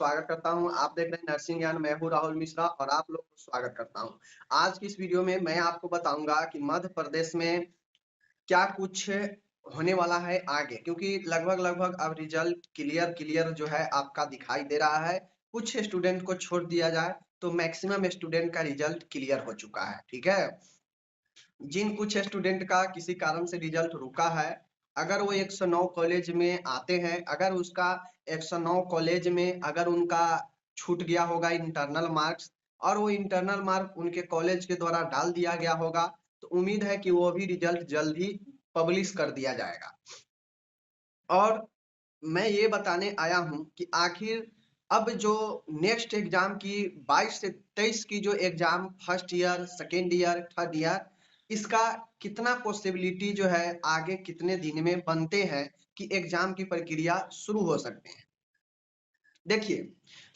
स्वागत करता हूं। आप देख रहे हैं नर्सिंग ज्ञान। मैं हूं राहुल मिश्रा और आप लोग को स्वागत करता हूं। आज की इस वीडियो में मैं आपको बताऊंगा कि मध्य प्रदेश में क्या कुछ होने वाला है आगे, क्योंकि लगभग लगभग अब रिजल्ट क्लियर क्लियर जो है आपका दिखाई दे रहा है। कुछ स्टूडेंट को छोड़ दिया जाए तो मैक्सिमम स्टूडेंट का रिजल्ट क्लियर हो चुका है। ठीक है, जिन कुछ स्टूडेंट का किसी कारण से रिजल्ट रुका है, अगर वो 109 कॉलेज में आते हैं, अगर उसका 109 कॉलेज में अगर उनका छूट गया होगा इंटरनल मार्क्स और वो इंटरनल मार्क उनके कॉलेज के द्वारा डाल दिया गया होगा, तो उम्मीद है कि वो भी रिजल्ट जल्द ही पब्लिश कर दिया जाएगा। और मैं ये बताने आया हूं कि आखिर अब जो नेक्स्ट एग्जाम की 22 से 23 की जो exam first year, second year, third year, इसका कितना पॉसिबिलिटी जो है आगे कितने दिन में बनते हैं कि एग्जाम की प्रक्रिया शुरू हो सकते हैं। देखिए,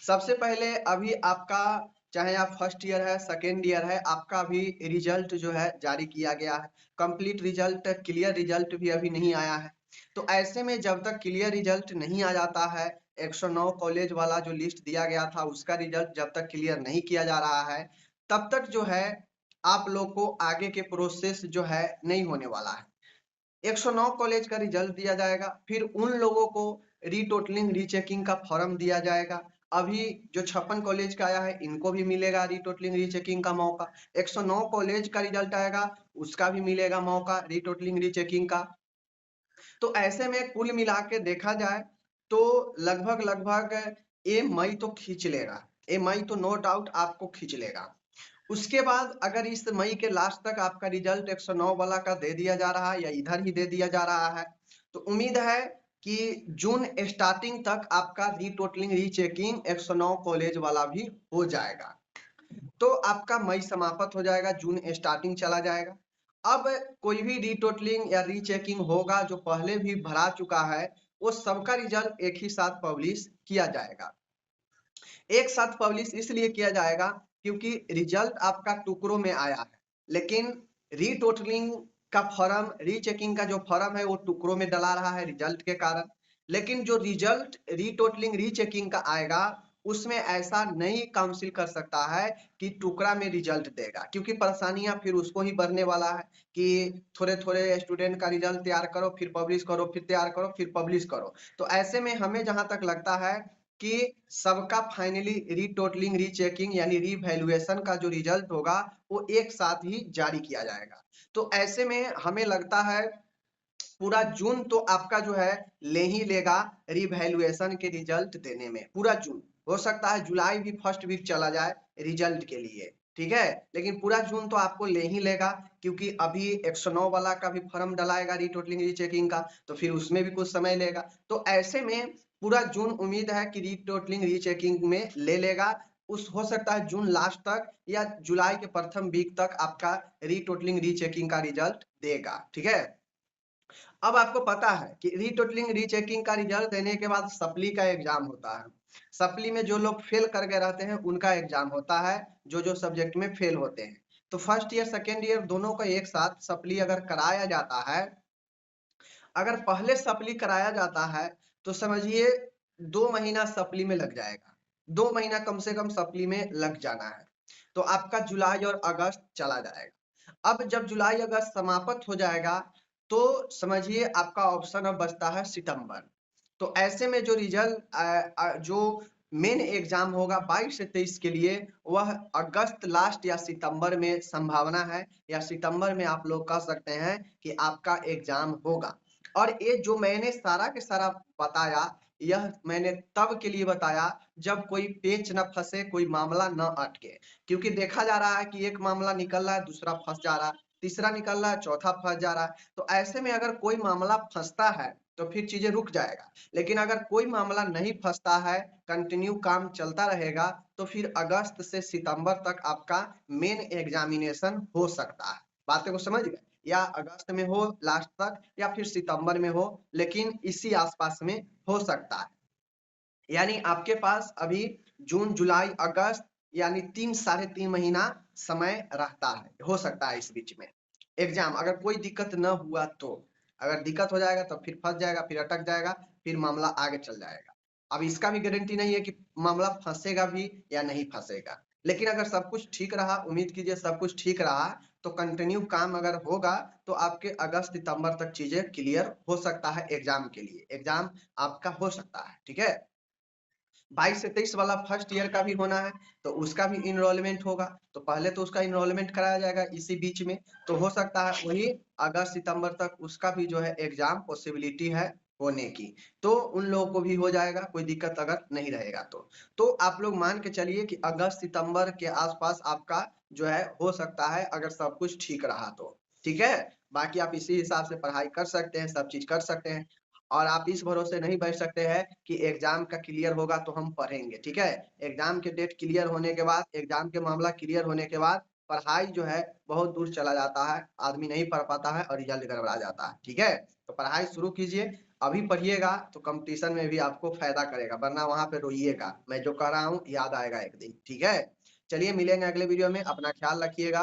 सबसे पहले अभी आपका चाहे आप फर्स्ट ईयर है, सेकेंड ईयर है, आपका अभी रिजल्ट जो है जारी किया गया है। कंप्लीट रिजल्ट, क्लियर रिजल्ट भी अभी नहीं आया है। तो ऐसे में जब तक क्लियर रिजल्ट नहीं आ जाता है, 109 कॉलेज वाला जो लिस्ट दिया गया था उसका रिजल्ट जब तक क्लियर नहीं किया जा रहा है, तब तक जो है आप लोग को आगे के प्रोसेस जो है नहीं होने वाला है। 109 कॉलेज का रिजल्ट दिया जाएगा, फिर उन लोगों को रीटोटलिंग रीचेकिंग का फॉर्म दिया जाएगा। अभी जो 56 कॉलेज का आया है इनको भी मिलेगा रीटोटलिंग रीचेकिंग का मौका। 109 कॉलेज का रिजल्ट आएगा, उसका भी मिलेगा मौका रीटोटलिंग रीचेकिंग का। तो ऐसे में कुल मिला के देखा जाए तो लगभग लगभग ये मई तो खींच लेगा। ये मई तो नो डाउट आपको खींच लेगा। उसके बाद अगर इस मई के लास्ट तक आपका रिजल्ट 109 वाला का दे दिया जा रहा है या इधर ही दे दिया जा रहा है, तो उम्मीद है कि जून स्टार्टिंग तक आपका रीटोटलिंग रीचेकिंग 109 कॉलेज वाला भी हो जाएगा। तो आपका मई समाप्त हो जाएगा, जून स्टार्टिंग चला जाएगा। अब कोई भी रीटोटलिंग या रीचेकिंग होगा जो पहले भी भरा चुका है, वो सबका रिजल्ट एक ही साथ पब्लिश किया जाएगा। एक साथ पब्लिश इसलिए किया जाएगा क्योंकि रिजल्ट आपका टुकड़ों में आया है, लेकिन रीटोटलिंग का फॉर्म, रीचेकिंग का जो फॉर्म है वो टुकड़ों में डला रहा है रिजल्ट के कारण। लेकिन जो रिजल्ट रीटोटलिंग रीचेकिंग का आएगा उसमें ऐसा नहीं काउंसिल कर सकता है कि टुकड़ा में रिजल्ट देगा, क्योंकि परेशानियां फिर उसको ही बढ़ने वाला है कि थोड़े थोड़े स्टूडेंट का रिजल्ट तैयार करो, फिर पब्लिश करो, फिर तैयार करो, फिर पब्लिश करो। तो ऐसे में हमें जहां तक लगता है कि सबका फाइनली रीटोटलिंग रीचेकिंग यानी रीवैल्यूएशन का जो रिजल्ट होगा वो एक साथ ही जारी किया जाएगा। तो ऐसे में हमें लगता है पूरा जून तो आपका जो है ले ही लेगा रिवैल्यूएशन के रिजल्ट देने में। पूरा जून, हो सकता है जुलाई भी फर्स्ट वीक चला जाए रिजल्ट के लिए, ठीक है, लेकिन पूरा जून तो आपको ले ही लेगा, क्योंकि अभी 109 वाला का भी फॉर्म डलाएगा रीटोटलिंग रीचेकिंग का, तो फिर उसमें भी कुछ समय लेगा। तो ऐसे में पूरा जून उम्मीद है कि रीटोटलिंग रीचेकिंग में ले लेगा। उस हो सकता है जून लास्ट तक या जुलाई के प्रथम वीक तक आपका रीटोटलिंग रीचेकिंग का रिजल्ट देगा, ठीक है। अब आपको पता है कि रीटोटलिंग रीचेकिंग का रिजल्ट देने के बाद सप्ली का एग्जाम होता है। सप्ली में जो लोग फेल करके रहते हैं उनका एग्जाम होता है, जो जो सब्जेक्ट में फेल होते हैं। तो फर्स्ट ईयर सेकेंड ईयर दोनों का एक साथ सप्ली अगर कराया जाता है, अगर पहले सप्ली कराया जाता है तो समझिए 2 महीना सप्ली में लग जाएगा। 2 महीना कम से कम सप्ली में लग जाना है, तो आपका जुलाई और अगस्त चला जाएगा। अब जब जुलाई अगस्त समाप्त हो जाएगा तो समझिए आपका ऑप्शन अब बचता है सितंबर। तो ऐसे में जो रिजल्ट जो मेन एग्जाम होगा 22 से 23 के लिए, वह अगस्त लास्ट या सितंबर में संभावना है, या सितंबर में आप लोग कह सकते हैं कि आपका एग्जाम होगा। और ये जो मैंने सारा के सारा बताया, यह मैंने तब के लिए बताया जब कोई पेच न फंसे, कोई मामला न अटके। क्योंकि देखा जा रहा है कि एक मामला निकल रहा है, दूसरा फंस जा रहा है, तीसरा निकल रहा है, चौथा फंस जा रहा है। तो ऐसे में अगर कोई मामला फंसता है तो फिर चीजें रुक जाएगा, लेकिन अगर कोई मामला नहीं फंसता है, कंटिन्यू काम चलता रहेगा, तो फिर अगस्त से सितंबर तक आपका मेन एग्जामिनेशन हो सकता है। बातें को समझ गए? या अगस्त में हो लास्ट तक या फिर सितंबर में हो, लेकिन इसी आसपास में हो सकता है। यानी आपके पास अभी जून जुलाई अगस्त यानी 3 साढ़े 3 महीना समय रहता है, हो सकता है इस बीच में एग्जाम, अगर कोई दिक्कत न हुआ तो। अगर दिक्कत हो जाएगा तो फिर फंस जाएगा, फिर अटक जाएगा, फिर मामला आगे चल जाएगा। अब इसका भी गारंटी नहीं है कि मामला फंसेगा भी या नहीं फंसेगा, लेकिन अगर सब कुछ ठीक रहा, उम्मीद कीजिए सब कुछ ठीक रहा, तो कंटिन्यू काम अगर होगा तो आपके अगस्त सितंबर तक चीजें क्लियर हो सकता है। एग्जाम के लिए एग्जाम आपका हो सकता है, ठीक है। 22 से 23 वाला फर्स्ट ईयर का भी होना है, तो उसका भी इनरोलमेंट होगा, तो पहले तो उसका इनरोलमेंट कराया जाएगा इसी बीच में, तो हो सकता है वही अगस्त सितंबर तक उसका भी जो है एग्जाम पॉसिबिलिटी है होने की, तो उन लोगों को भी हो जाएगा, कोई दिक्कत अगर नहीं रहेगा तो आप लोग मान के चलिए कि अगस्त सितंबर के आसपास आपका जो है हो सकता है, अगर सब कुछ ठीक रहा तो, ठीक है। बाकी आप इसी हिसाब से पढ़ाई कर सकते हैं, सब चीज कर सकते हैं, और आप इस भरोसे नहीं बैठ सकते हैं कि एग्जाम का क्लियर होगा तो हम पढ़ेंगे, ठीक है। एग्जाम के डेट क्लियर होने के बाद, एग्जाम के मामला क्लियर होने के बाद पढ़ाई जो है बहुत दूर चला जाता है, आदमी नहीं पढ़ पाता है और रिजल्ट गड़बड़ा जाता है, ठीक है। तो पढ़ाई शुरू कीजिए, अभी पढ़िएगा तो कंपटीशन में भी आपको फायदा करेगा, वरना वहां पे रोइएगा। मैं जो कह रहा हूँ याद आएगा एक दिन, ठीक है। चलिए मिलेंगे अगले वीडियो में, अपना ख्याल रखिएगा।